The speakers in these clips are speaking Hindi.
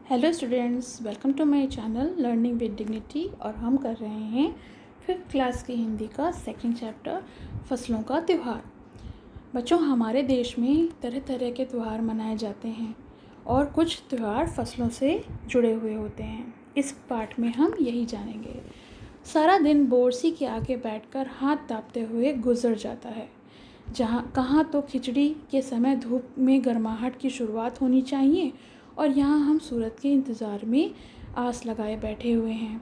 Hello students, welcome to my channel learning with dignity. और हम कर रहे हैं 5th क्लास की हिंदी का सेकंड चैप्टर फसलों का त्यौहार। बच्चों, हमारे देश में तरह तरह के त्यौहार मनाए जाते हैं और कुछ त्यौहार फसलों से जुड़े हुए होते हैं। इस पाठ में हम यही जानेंगे। सारा दिन बोरसी के आगे बैठकर हाथ तापते हुए गुजर जाता है। कहाँ तो खिचड़ी के समय धूप में गर्माहट की शुरुआत होनी चाहिए और यहाँ हम सूरज के इंतज़ार में आस लगाए बैठे हुए हैं।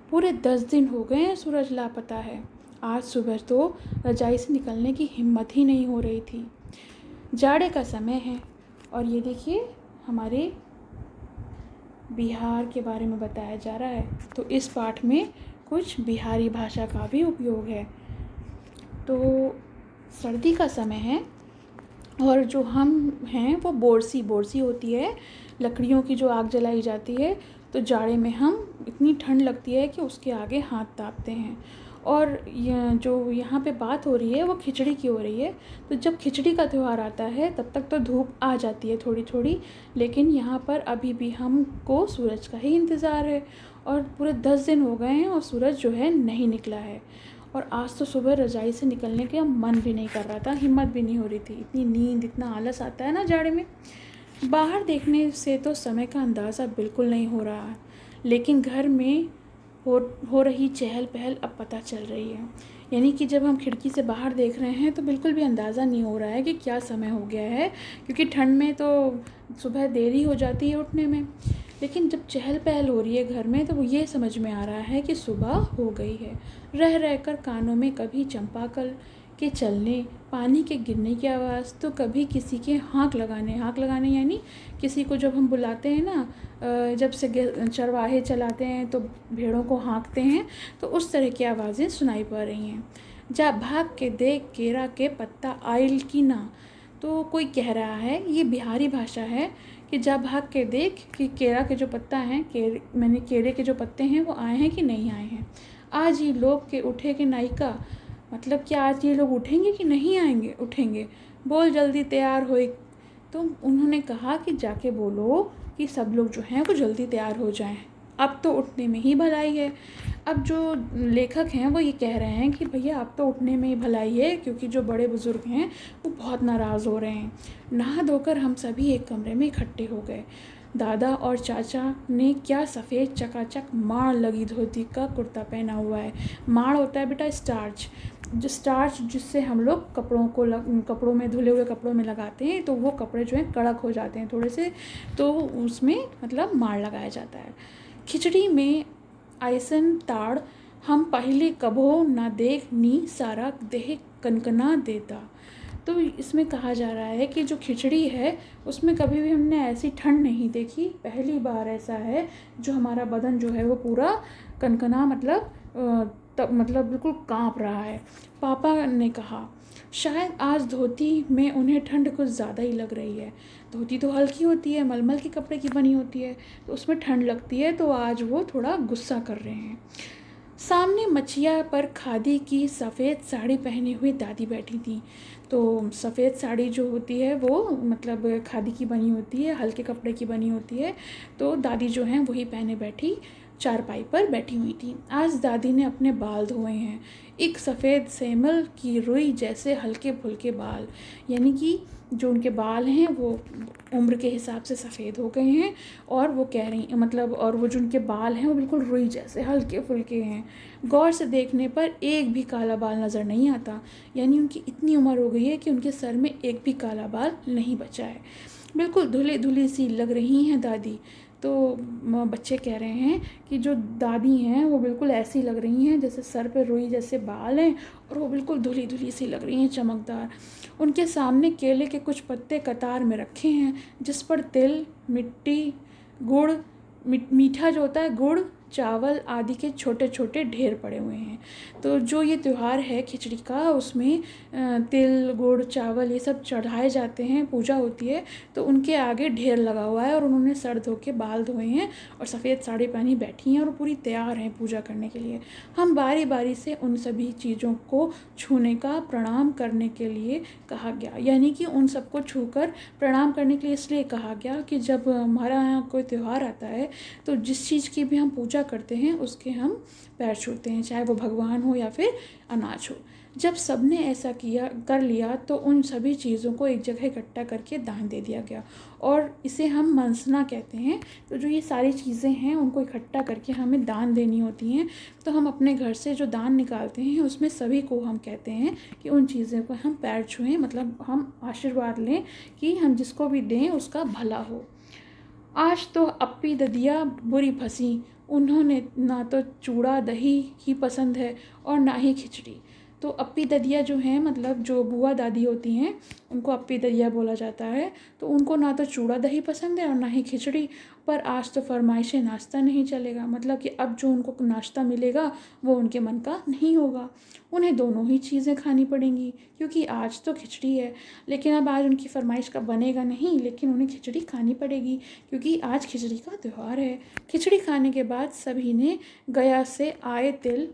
पूरे 10 दिन हो गए हैं सूरज लापता है। आज सुबह तो रजाई से निकलने की हिम्मत ही नहीं हो रही थी। जाड़े का समय है और ये देखिए हमारे बिहार के बारे में बताया जा रहा है। तो इस पाठ में कुछ बिहारी भाषा का भी उपयोग है। तो सर्दी का समय है और जो हम हैं वो बोरसी होती है, लकड़ियों की जो आग जलाई जाती है। तो जाड़े में हम इतनी ठंड लगती है कि उसके आगे हाथ तापते हैं। और जो यहाँ पे बात हो रही है वो खिचड़ी की हो रही है। तो जब खिचड़ी का त्यौहार आता है तब तक तो धूप आ जाती है थोड़ी थोड़ी, लेकिन यहाँ पर अभी भी हमको सूरज का ही इंतज़ार है। और पूरे 10 दिन हो गए हैं और सूरज जो है नहीं निकला है। और आज तो सुबह रज़ाई से निकलने का मन भी नहीं कर रहा था, हिम्मत भी नहीं हो रही थी। इतनी नींद, इतना आलस आता है ना जाड़े में। बाहर देखने से तो समय का अंदाज़ा बिल्कुल नहीं हो रहा है, लेकिन घर में हो रही चहल पहल अब पता चल रही है। यानी कि जब हम खिड़की से बाहर देख रहे हैं तो बिल्कुल भी अंदाज़ा नहीं हो रहा है कि क्या समय हो गया है, क्योंकि ठंड में तो सुबह देरी हो जाती है उठने में। लेकिन जब चहल पहल हो रही है घर में तो वो ये समझ में आ रहा है कि सुबह हो गई है। रह रहकर कानों में कभी चंपाकल के चलने, पानी के गिरने की आवाज़, तो कभी किसी के हाँक लगाने यानी किसी को जब हम बुलाते हैं ना, जब से चरवाहे चलाते हैं तो भेड़ों को हाँकते हैं, तो उस तरह की आवाज़ें सुनाई पड़ रही हैं। जा भाग के देख केरा के पत्ता आइल की ना। तो कोई कह रहा है, ये बिहारी भाषा है, कि जा भाग के देख कि केरा के जो पत्ता हैं, केरे के जो पत्ते हैं वो आए हैं कि नहीं आए हैं। आज ये लोग के उठे के नायिका, मतलब कि आज ये लोग उठेंगे कि नहीं आएंगे, उठेंगे। बोल जल्दी तैयार होए। तो उन्होंने कहा कि जाके बोलो कि सब लोग जो हैं वो जल्दी तैयार हो जाएं, अब तो उठने में ही भलाई है। अब जो लेखक हैं वो ये कह रहे हैं कि भैया अब तो उठने में ही भलाई है, क्योंकि जो बड़े बुज़ुर्ग हैं वो बहुत नाराज़ हो रहे हैं। नहा धोकर हम सभी एक कमरे में इकट्ठे हो गए। दादा और चाचा ने क्या सफ़ेद चकाचक माड़ लगी धोती का कुर्ता पहना हुआ है। माड़ होता है बेटा स्टार्च, जो स्टार्च जिससे हम लोग कपड़ों में, धुले हुए कपड़ों में लगाते हैं, तो वो कपड़े जो हैं कड़क हो जाते हैं थोड़े से, तो उसमें मतलब माड़ लगाया जाता है। खिचड़ी में आयसन ताड़ हम पहले कभो ना देख नी, सारा देह कनकना देता। तो इसमें कहा जा रहा है कि जो खिचड़ी है उसमें कभी भी हमने ऐसी ठंड नहीं देखी, पहली बार ऐसा है जो हमारा बदन जो है वो पूरा कनकना, मतलब बिल्कुल कांप रहा है। पापा ने कहा, शायद आज धोती में उन्हें ठंड कुछ ज़्यादा ही लग रही है। धोती तो हल्की होती है, मलमल के कपड़े की बनी होती है, तो उसमें ठंड लगती है, तो आज वो थोड़ा गुस्सा कर रहे हैं। सामने मचिया पर खादी की सफ़ेद साड़ी पहनी हुई दादी बैठी थी। तो सफ़ेद साड़ी जो होती है वो मतलब खादी की बनी होती है, हल्के कपड़े की बनी होती है। तो दादी जो हैं वही पहने बैठी चारपाई पर बैठी हुई थी। आज दादी ने अपने बाल धोए हैं, एक सफ़ेद सेमल की रुई जैसे हल्के फुल्के बाल, यानी कि जो उनके बाल हैं वो उम्र के हिसाब से सफ़ेद हो गए हैं। और वो कह रही मतलब, और वो जो उनके बाल हैं वो बिल्कुल रुई जैसे हल्के फुल्के हैं। गौर से देखने पर एक भी काला बाल नज़र नहीं आता, यानी उनकी इतनी उम्र हो गई है कि उनके सर में एक भी काला बाल नहीं बचा है। बिल्कुल धुली धुली सी लग रही हैं दादी। तो बच्चे कह रहे हैं कि जो दादी हैं वो बिल्कुल ऐसी लग रही हैं जैसे सर पे रुई जैसे बाल हैं, और वो बिल्कुल धुली धुली सी लग रही हैं, चमकदार। उनके सामने केले के कुछ पत्ते कतार में रखे हैं, जिस पर तिल, मिट्टी, गुड़, मीठा जो होता है गुड़, चावल आदि के छोटे छोटे ढेर पड़े हुए हैं। तो जो ये त्यौहार है खिचड़ी का, उसमें तिल गुड़ चावल ये सब चढ़ाए जाते हैं, पूजा होती है, तो उनके आगे ढेर लगा हुआ है और उन्होंने सर धो के बाल धोए हैं और सफ़ेद साड़ी पहनी बैठी हैं और पूरी तैयार हैं पूजा करने के लिए। हम बारी बारी से उन सभी चीज़ों को छूने का, प्रणाम करने के लिए कहा गया। यानी कि उन सबको छूकर प्रणाम करने के लिए इसलिए कहा गया कि जब हमारा यहाँ कोई त्यौहार आता है तो जिस चीज़ की भी हम पूजा करते हैं उसके हम पैर छूते हैं, चाहे वो भगवान हो या फिर अनाज हो। जब सबने ऐसा किया कर लिया तो उन सभी चीज़ों को एक जगह इकट्ठा करके दान दे दिया गया और इसे हम मनसना कहते हैं। तो जो ये सारी चीज़ें हैं उनको इकट्ठा करके हमें दान देनी होती हैं। तो हम अपने घर से जो दान निकालते हैं उसमें सभी को हम कहते हैं कि उन चीज़ों को हम पैर छुएं, मतलब हम आशीर्वाद लें कि हम जिसको भी दें उसका भला हो। आज तो अप्पी ददिया बुरी फंसी, उन्होंने ना तो चूड़ा दही ही पसंद है और ना ही खिचड़ी। तो अप्पी ददिया जो हैं, मतलब जो बुआ दादी होती हैं, उनको अप्पी ददिया बोला जाता है। तो उनको ना तो चूड़ा दही पसंद है और ना ही खिचड़ी, पर आज तो फरमाइश नाश्ता नहीं चलेगा, मतलब कि अब जो उनको नाश्ता मिलेगा वो उनके मन का नहीं होगा, उन्हें दोनों ही चीज़ें खानी पड़ेंगी क्योंकि आज तो खिचड़ी है। लेकिन अब आज उनकी फरमाइश का बनेगा नहीं, लेकिन उन्हें खिचड़ी खानी पड़ेगी क्योंकि आज खिचड़ी का त्यौहार है। खिचड़ी खाने के बाद सभी ने गया से आए तिल,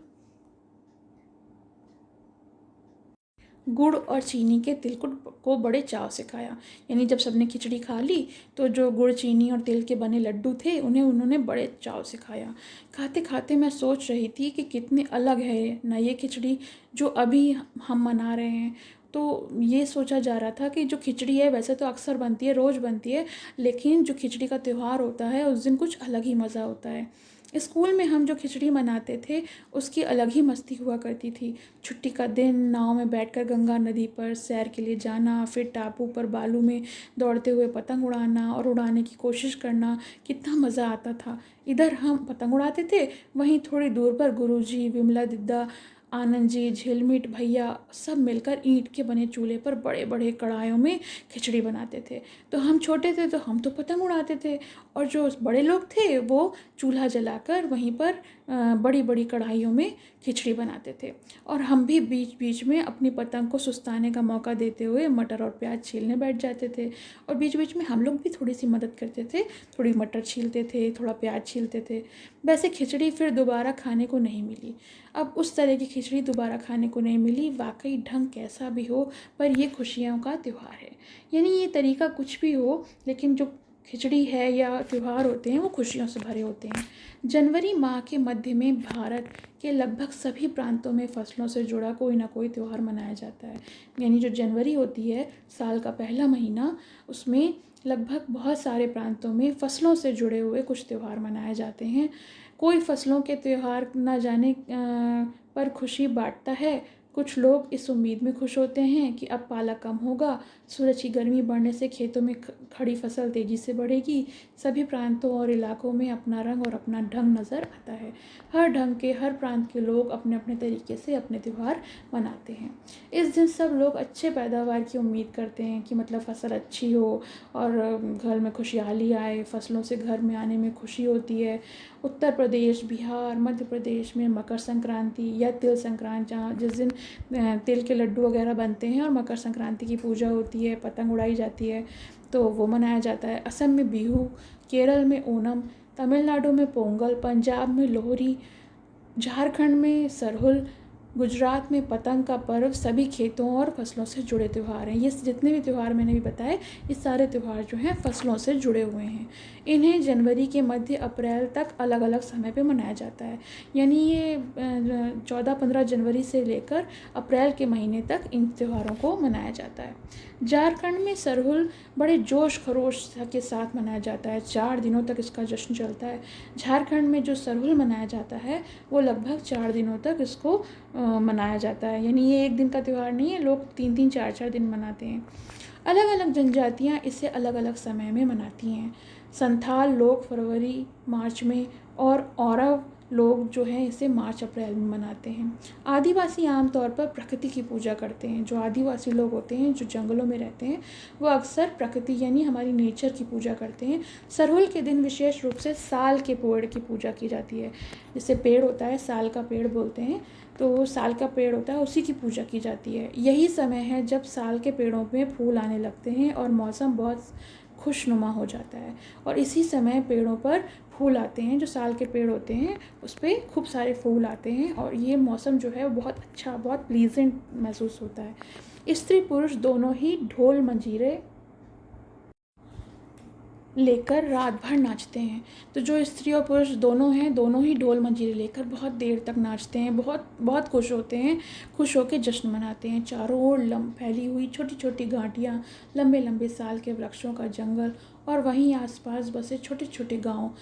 गुड़ और चीनी के तिलकुट को बड़े चाव से खाया। यानी जब सबने खिचड़ी खा ली तो जो गुड़ चीनी और तिल के बने लड्डू थे उन्होंने बड़े चाव से खाया। खाते खाते मैं सोच रही थी कि कितनी अलग है ना ये खिचड़ी जो अभी हम मना रहे हैं। तो ये सोचा जा रहा था कि जो खिचड़ी है वैसे तो अक्सर बनती है, रोज़ बनती है, लेकिन जो खिचड़ी का त्यौहार होता है उस दिन कुछ अलग ही मज़ा होता है। स्कूल में हम जो खिचड़ी मनाते थे उसकी अलग ही मस्ती हुआ करती थी। छुट्टी का दिन नाव में बैठकर गंगा नदी पर सैर के लिए जाना, फिर टापू पर बालू में दौड़ते हुए पतंग उड़ाना और उड़ाने की कोशिश करना, कितना मज़ा आता था। इधर हम पतंग उड़ाते थे, वहीं थोड़ी दूर पर गुरुजी, विमला दीदा, आनंद जी, झिलमिट भैया सब मिलकर ईंट के बने चूल्हे पर बड़े बड़े कढ़ाइयों में खिचड़ी बनाते थे। तो हम छोटे थे तो हम तो पतंग उड़ाते थे और जो बड़े लोग थे वो चूल्हा जलाकर वहीं पर बड़ी बड़ी कढ़ाइयों में खिचड़ी बनाते थे। और हम भी बीच बीच में अपनी पतंग को सुस्ताने का मौका देते हुए मटर और प्याज छीलने बैठ जाते थे और बीच बीच में हम लोग भी थोड़ी सी मदद करते थे, थोड़ी मटर छीलते थे, थोड़ा प्याज छीलते थे। वैसे खिचड़ी फिर दोबारा खाने को नहीं मिली। अब उस तरह की खिचड़ी दोबारा खाने को नहीं मिली। वाकई ढंग कैसा भी हो पर ये खुशियों का त्यौहार है। यानी ये तरीका कुछ भी हो, लेकिन जो खिचड़ी है या त्यौहार होते हैं वो खुशियों से भरे होते हैं। जनवरी माह के मध्य में भारत के लगभग सभी प्रांतों में फसलों से जुड़ा कोई ना कोई त्यौहार मनाया जाता है। यानी जो जनवरी होती है, साल का पहला महीना, उसमें लगभग बहुत सारे प्रांतों में फसलों से जुड़े हुए कुछ त्यौहार मनाए जाते हैं। कोई फसलों के त्यौहार न जाने पर खुशी बांटता है। कुछ लोग इस उम्मीद में खुश होते हैं कि अब पाला कम होगा, सूरज की गर्मी बढ़ने से खेतों में खड़ी फसल तेज़ी से बढ़ेगी। सभी प्रांतों और इलाकों में अपना रंग और अपना ढंग नज़र आता है। हर ढंग के, हर प्रांत के लोग अपने अपने तरीके से अपने त्यौहार मनाते हैं। इस दिन सब लोग अच्छे पैदावार की उम्मीद करते हैं कि मतलब फसल अच्छी हो और घर में खुशहाली आए, फसलों से घर में आने में खुशी होती है। उत्तर प्रदेश, बिहार, मध्य प्रदेश में मकर संक्रांति या तिल संक्रांति, जहाँ जिस दिन तिल के लड्डू वगैरह बनते हैं और मकर संक्रांति की पूजा होती है, पतंग उड़ाई जाती है, तो वो मनाया जाता है। असम में बिहू, केरल में ओणम, तमिलनाडु में पोंगल, पंजाब में लोहरी, झारखंड में सरहुल, गुजरात में पतंग का पर्व। सभी खेतों और फसलों से जुड़े त्यौहार हैं। ये जितने भी त्यौहार मैंने भी बताए, ये सारे त्यौहार जो हैं फसलों से जुड़े हुए हैं। इन्हें जनवरी के मध्य अप्रैल तक अलग अलग समय पे मनाया जाता है। यानी ये 14-15 जनवरी से लेकर अप्रैल के महीने तक इन त्योहारों को मनाया जाता है। झारखंड में सरहुल बड़े जोश खरोश के साथ मनाया जाता है। 4 दिनों तक इसका जश्न चलता है। झारखंड में जो सरहुल मनाया जाता है वो लगभग 4 दिनों तक इसको मनाया जाता है। यानी ये एक दिन का त्यौहार नहीं है, लोग 3-3, 4-4 दिन मनाते हैं। अलग अलग जनजातियाँ इसे अलग अलग समय में मनाती हैं। संथाल लोग फरवरी मार्च में और औरव लोग जो हैं इसे मार्च अप्रैल में मनाते हैं। आदिवासी आमतौर पर प्रकृति की पूजा करते हैं। जो आदिवासी लोग होते हैं जो जंगलों में रहते हैं वो अक्सर प्रकृति यानी हमारी नेचर की पूजा करते हैं। सरहुल के दिन विशेष रूप से साल के पेड़ की पूजा की जाती है। जैसे पेड़ होता है, साल का पेड़ बोलते हैं, तो साल का पेड़ होता है, उसी की पूजा की जाती है। यही समय है जब साल के पेड़ों में फूल आने लगते हैं और मौसम बहुत खुशनुमा हो जाता है। और इसी समय पेड़ों पर फूल आते हैं। जो साल के पेड़ होते हैं उस पर खूब सारे फूल आते हैं और ये मौसम जो है वो बहुत अच्छा, बहुत प्लीजेंट महसूस होता है। स्त्री पुरुष दोनों ही ढोल मंजीरे लेकर रात भर नाचते हैं। तो जो स्त्री और पुरुष दोनों हैं, दोनों ही ढोल मंजीरे लेकर बहुत देर तक नाचते हैं, बहुत बहुत खुश होते हैं, खुश होकर जश्न मनाते हैं। चारों ओर फैली हुई छोटी छोटी घाटियाँ, लंबे लंबे साल के वृक्षों का जंगल और वहीं आसपास बसे छोटे छोटे गांव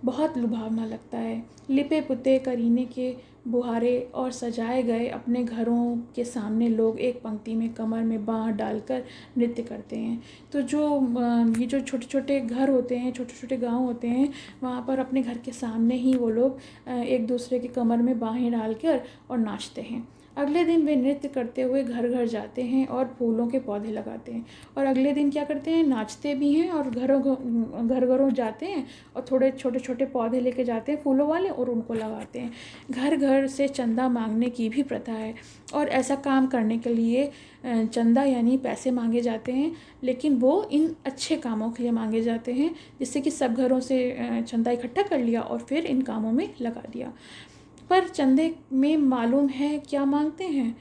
बहुत लुभावना लगता है। लिपे पुते करीने के बुहारे और सजाए गए अपने घरों के सामने लोग एक पंक्ति में कमर में बाँह डालकर नृत्य करते हैं। तो ये जो छोटे छोटे घर होते हैं, छोटे छोटे गांव होते हैं, वहाँ पर अपने घर के सामने ही वो लोग एक दूसरे की कमर में बाहें डालकर और नाचते हैं। अगले दिन वे नृत्य करते हुए घर घर जाते हैं और फूलों के पौधे लगाते हैं। और अगले दिन क्या करते हैं, नाचते भी हैं और घर घरों जाते हैं और थोड़े छोटे छोटे पौधे लेके जाते हैं फूलों वाले और उनको लगाते हैं। घर घर से चंदा मांगने की भी प्रथा है और ऐसा काम करने के लिए चंदा यानी पैसे मांगे जाते हैं, लेकिन वो इन अच्छे कामों के लिए मांगे जाते हैं, जिससे कि सब घरों से चंदा इकट्ठा कर लिया और फिर इन कामों में लगा दिया। पर चंदे में मालूम है क्या मांगते हैं?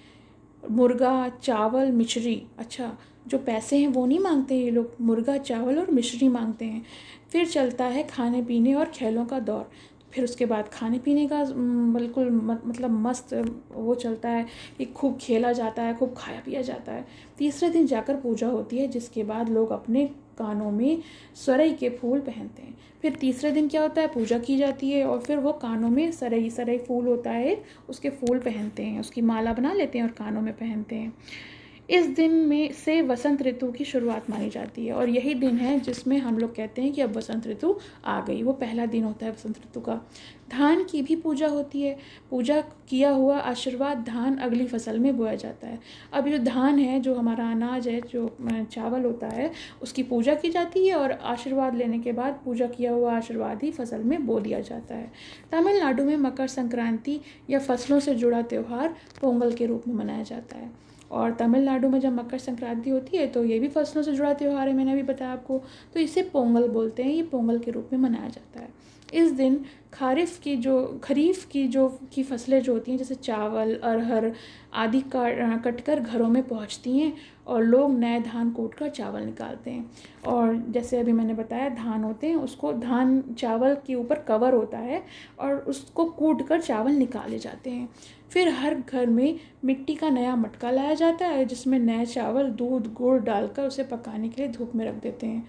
मुर्गा, चावल, मिश्री। अच्छा, जो पैसे हैं वो नहीं मांगते ये लोग, मुर्गा, चावल और मिश्री मांगते हैं। फिर चलता है खाने पीने और खेलों का दौर। फिर उसके बाद खाने पीने का बिल्कुल मतलब मस्त वो चलता है कि खूब खेला जाता है, खूब खाया पिया जाता है। तीसरे दिन जाकर पूजा होती है, जिसके बाद लोग अपने कानों में सरई के फूल पहनते हैं। फिर तीसरे दिन क्या होता है, पूजा की जाती है और फिर वो कानों में सरई सरई फूल होता है, उसके फूल पहनते हैं, उसकी माला बना लेते हैं और कानों में पहनते हैं। इस दिन में से वसंत ऋतु की शुरुआत मानी जाती है और यही दिन है जिसमें हम लोग कहते हैं कि अब वसंत ऋतु आ गई। वो पहला दिन होता है वसंत ऋतु का। धान की भी पूजा होती है। पूजा किया हुआ आशीर्वाद धान अगली फसल में बोया जाता है। अब जो धान है, जो हमारा अनाज है, जो चावल होता है, उसकी पूजा की जाती है और आशीर्वाद लेने के बाद पूजा किया हुआ आशीर्वाद ही फसल में बो दिया जाता है। तमिलनाडु में मकर संक्रांति या फसलों से जुड़ा त्यौहार पोंगल के रूप में मनाया जाता है। और तमिलनाडु में जब मकर संक्रांति होती है तो ये भी फसलों से जुड़ा त्यौहार है, मैंने अभी बताया आपको, तो इसे पोंगल बोलते हैं। ये पोंगल के रूप में मनाया जाता है। इस दिन खरीफ की फसलें जो होती हैं, जैसे चावल, अरहर आदि कटकर घरों में पहुंचती हैं और लोग नए धान कूट कर चावल निकालते हैं। और जैसे अभी मैंने बताया, धान होते हैं, उसको धान चावल के ऊपर कवर होता है और उसको कूट कर चावल निकाले जाते हैं। फिर हर घर में मिट्टी का नया मटका लाया जाता है, जिसमें नए चावल दूध गुड़ डालकर उसे पकाने के लिए धूप में रख देते हैं।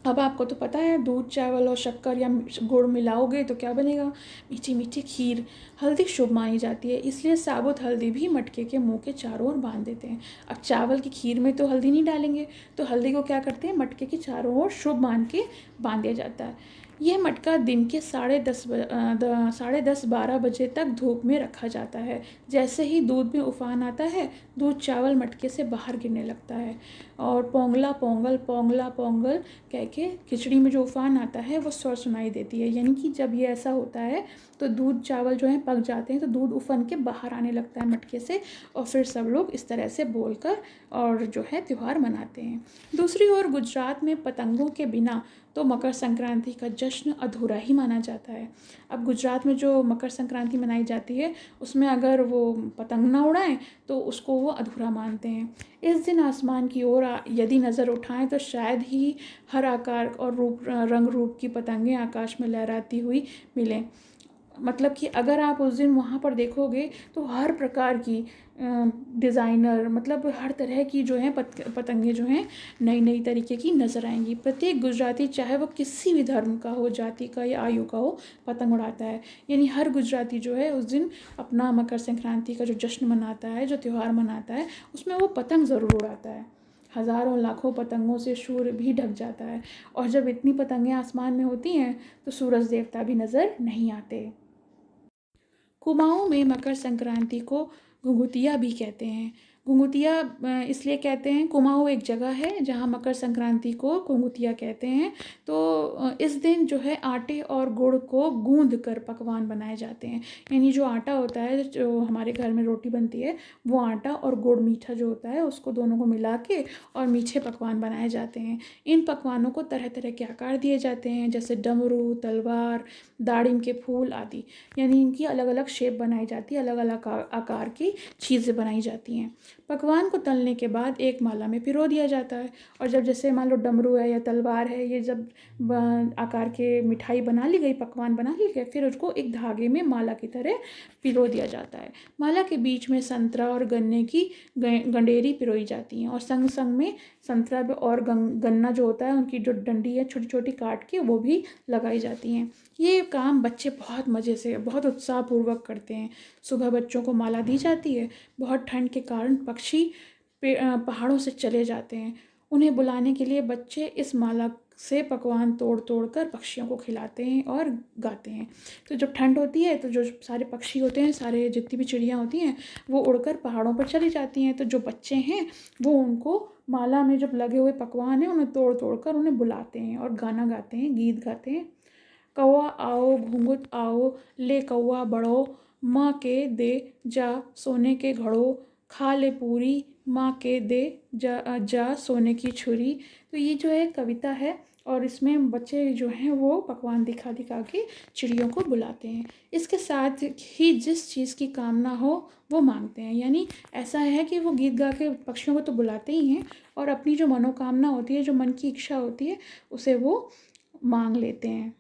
अब आपको तो पता है, दूध चावल और शक्कर या गुड़ मिलाओगे तो क्या बनेगा, मीठी मीठी खीर। हल्दी शुभ मानी जाती है, इसलिए साबुत हल्दी भी मटके के मुंह के चारों ओर बांध देते हैं। अब चावल की खीर में तो हल्दी नहीं डालेंगे, तो हल्दी को क्या करते हैं, मटके के चारों ओर शुभ मान के बांध दिया जाता है। यह मटका दिन के 10:30-12 बजे तक धूप में रखा जाता है। जैसे ही दूध में उफान आता है, दूध चावल मटके से बाहर गिरने लगता है और पोंगला पोंगल पोंगला पोंगल कह के खिचड़ी में जो उफान आता है वो स्वर सुनाई देती है। यानी कि जब ये ऐसा होता है तो दूध चावल जो है पक जाते हैं, तो दूध उफन के बाहर आने लगता है मटके से और फिर सब लोग इस तरह से बोलकर और जो है त्यौहार मनाते हैं। दूसरी ओर गुजरात में पतंगों के बिना तो मकर संक्रांति का जश्न अधूरा ही माना जाता है। अब गुजरात में जो मकर संक्रांति मनाई जाती है उसमें अगर वो पतंग ना उड़ाएं तो उसको वो अधूरा मानते हैं। इस दिन आसमान की ओर यदि नज़र उठाएं तो शायद ही हर आकार और रंग रूप की पतंगें आकाश में लहराती हुई मिलें। मतलब कि अगर आप उस दिन वहाँ पर देखोगे तो हर प्रकार की डिज़ाइनर, मतलब हर तरह की जो है पतंगे जो हैं नई नई तरीके की नज़र आएंगी। प्रत्येक गुजराती, चाहे वो किसी भी धर्म का हो, जाति का या आयु का हो, पतंग उड़ाता है। यानी हर गुजराती जो है उस दिन अपना मकर संक्रांति का जो जश्न मनाता है, जो त्यौहार मनाता है, उसमें वो पतंग ज़रूर उड़ाता है। हज़ारों लाखों पतंगों से सूर्य भी ढक जाता है और जब इतनी पतंगें आसमान में होती हैं तो सूरज देवता भी नज़र नहीं आते। कुमाऊं में मकर संक्रांति को घुघुतिया भी कहते हैं। घुघुतिया इसलिए कहते हैं, कुमाऊं एक जगह है जहाँ मकर संक्रांति को घुघुतिया कहते हैं। तो इस दिन जो है आटे और गुड़ को गूंद कर पकवान बनाए जाते हैं। यानी जो आटा होता है, जो हमारे घर में रोटी बनती है, वो आटा और गुड़ मीठा जो होता है उसको दोनों को मिला के और मीठे पकवान बनाए जाते हैं। इन पकवानों को तरह तरह के आकार दिए जाते हैं, जैसे डमरू, तलवार, दाड़िम के फूल आदि। यानी इनकी अलग अलग शेप बनाई जाती है, अलग अलग आकार की चीज़ें बनाई जाती हैं। पकवान को तलने के बाद एक माला में पिरो दिया जाता है। और जब जैसे मान लो डमरू है या तलवार है, ये जब आकार के मिठाई बना ली गई, पकवान बना ली गए, फिर उसको एक धागे में माला की तरह पिरो दिया जाता है। माला के बीच में संतरा और गन्ने की गंडेरी पिरोई जाती हैं, और संग संग में संतरा और गन्ना जो होता है, उनकी जो डंडी है छोटी छोटी काट के वो भी लगाई जाती हैं। ये काम बच्चे बहुत मज़े से, बहुत उत्साहपूर्वक करते हैं। सुबह बच्चों को माला दी जाती है। बहुत ठंड के कारण पक्षी पहाड़ों से चले जाते हैं। उन्हें बुलाने के लिए बच्चे इस माला से पकवान तोड़ तोड़ कर पक्षियों को खिलाते हैं और गाते हैं। तो जब ठंड होती है तो जो सारे पक्षी होते हैं, सारे जितनी भी चिड़ियाँ होती हैं, वो उड़कर पहाड़ों पर चली जाती हैं। तो जो बच्चे हैं वो उनको माला में जब लगे हुए पकवान हैं उन्हें तोड़ तोड़ कर उन्हें बुलाते हैं और गाना गाते हैं, गीत गाते हैं। कौआ आओ घुंघुत आओ, ले कौआ बड़ो, माँ के दे जा सोने के घड़ो, खा ले पूरी माँ के दे जा सोने की छुरी। तो ये जो है कविता है, और इसमें बच्चे जो हैं वो पकवान दिखा दिखा के चिड़ियों को बुलाते हैं। इसके साथ ही जिस चीज़ की कामना हो वो मांगते हैं। यानी ऐसा है कि वो गीत गा के पक्षियों को तो बुलाते ही हैं, और अपनी जो मनोकामना होती है, जो मन की इच्छा होती है, उसे वो मांग लेते हैं।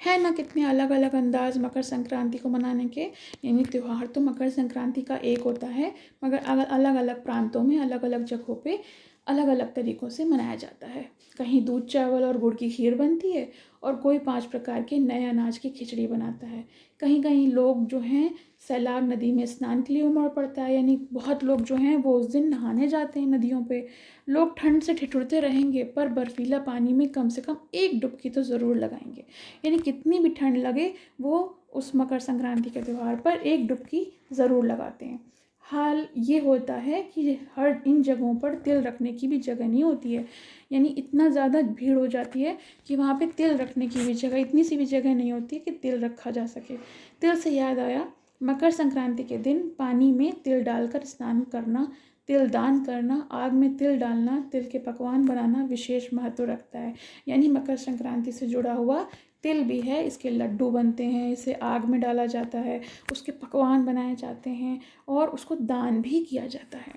है ना कितने अलग अलग अंदाज मकर संक्रांति को मनाने के। यानी त्यौहार तो मकर संक्रांति का एक होता है, मगर अलग अलग प्रांतों में, अलग अलग जगहों पे अलग अलग तरीक़ों से मनाया जाता है। कहीं दूध चावल और गुड़ की खीर बनती है, और कोई 5 प्रकार के नए अनाज की खिचड़ी बनाता है। कहीं कहीं लोग जो हैं सैलाब नदी में स्नान के लिए उमड़ पड़ता है। यानी बहुत लोग जो हैं वो उस दिन नहाने जाते हैं नदियों पे। लोग ठंड से ठिठुरते रहेंगे, पर बर्फीला पानी में कम से कम एक डुबकी तो ज़रूर लगाएंगे। यानी कितनी भी ठंड लगे, वो उस मकर संक्रांति के त्यौहार पर एक डुबकी ज़रूर लगाते हैं। हाल ये होता है कि हर इन जगहों पर तिल रखने की भी जगह नहीं होती है। यानी इतना ज़्यादा भीड़ हो जाती है कि वहाँ पे तिल रखने की भी जगह, इतनी सी भी जगह नहीं होती है कि तिल रखा जा सके। तिल से याद आया, मकर संक्रांति के दिन पानी में तिल डालकर स्नान करना, तिल दान करना, आग में तिल डालना, तिल के पकवान बनाना विशेष महत्व रखता है। यानी मकर संक्रांति से जुड़ा हुआ तिल भी है। इसके लड्डू बनते हैं, इसे आग में डाला जाता है, उसके पकवान बनाए जाते हैं, और उसको दान भी किया जाता है।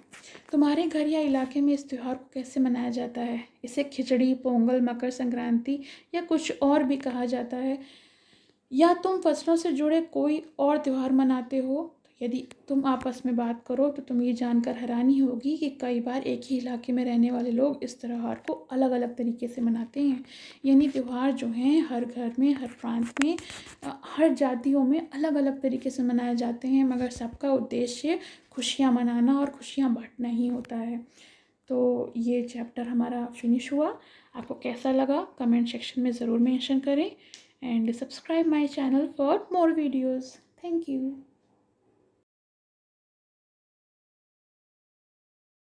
तुम्हारे घर या इलाके में इस त्यौहार को कैसे मनाया जाता है? इसे खिचड़ी, पोंगल, मकर संक्रांति या कुछ और भी कहा जाता है? या तुम फसलों से जुड़े कोई और त्यौहार मनाते हो? यदि तुम आपस में बात करो तो तुम ये जानकर हैरानी होगी कि कई बार एक ही इलाके में रहने वाले लोग इस त्यौहार को अलग अलग तरीके से मनाते हैं। यानी त्यौहार जो हैं हर घर में, हर प्रांत में, हर जातियों में अलग अलग तरीके से मनाए जाते हैं, मगर सबका उद्देश्य खुशियाँ मनाना और खुशियाँ बांटना ही होता है। तो ये चैप्टर हमारा फिनिश हुआ। आपको कैसा लगा कमेंट सेक्शन में ज़रूर मेंशन करें, and subscribe my channel for more videos. Thank you.